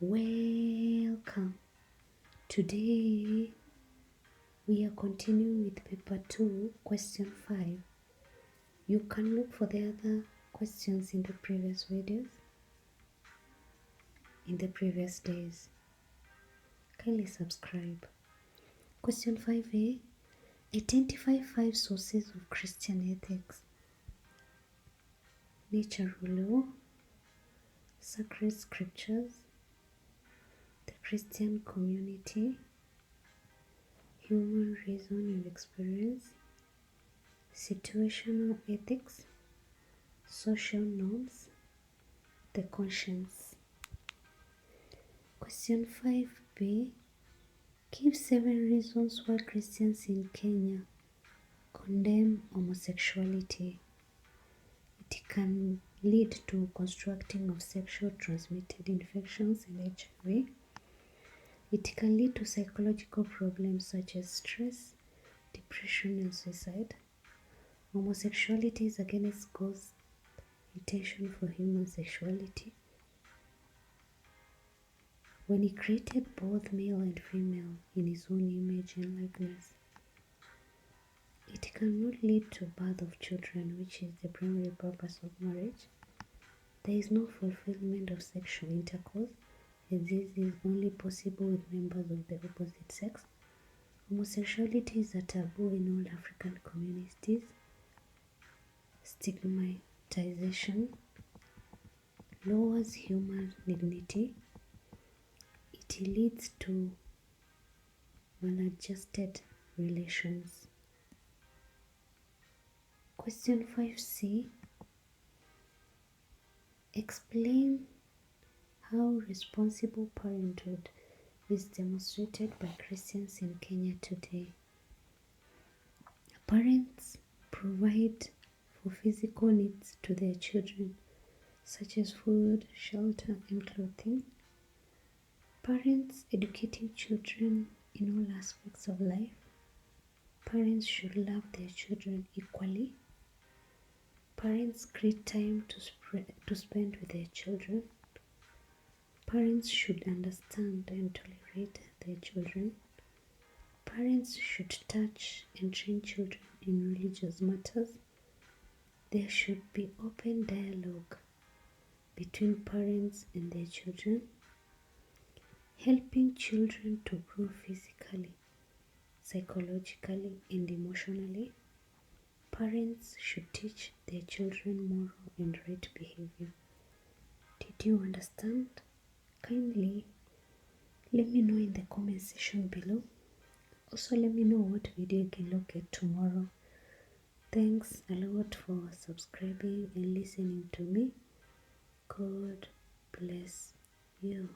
Welcome. Today we are continuing with paper 2, question 5. You can look for the other questions in the previous videos, in the previous days. Kindly subscribe. Question 5a. Identify 5 sources of Christian ethics. Natural law, sacred scriptures, the Christian community, human reason and experience, situational ethics, social norms, the conscience. Question 5b. Give 7 reasons why Christians in Kenya condemn homosexuality. It can lead to constructing of sexual transmitted infections and HIV. It can lead to psychological problems such as stress, depression and suicide. Homosexuality is against God's intention for human sexuality. When He created both male and female in His own image and likeness. It cannot lead to birth of children, which is the primary purpose of marriage. There is no fulfillment of sexual intercourse, as this is only possible with members of the opposite sex. Homosexuality is a taboo in all African communities. Stigmatization lowers human dignity. It leads to maladjusted relations. Question 5c. Explain how responsible parenthood is demonstrated by Christians in Kenya today. Parents provide for physical needs to their children, such as food, shelter, and clothing. Parents educating children in all aspects of life. Parents should love their children equally. Parents create time to spend with their children. Parents should understand and tolerate their children. Parents should touch and train children in religious matters. There should be open dialogue between parents and their children. Helping children to grow physically, psychologically, and emotionally. Parents should teach their children moral and right behavior. Did you understand? Kindly let me know in the comment section below. Also let me know what video you can look at tomorrow. Thanks a lot for subscribing and listening to me. God bless you.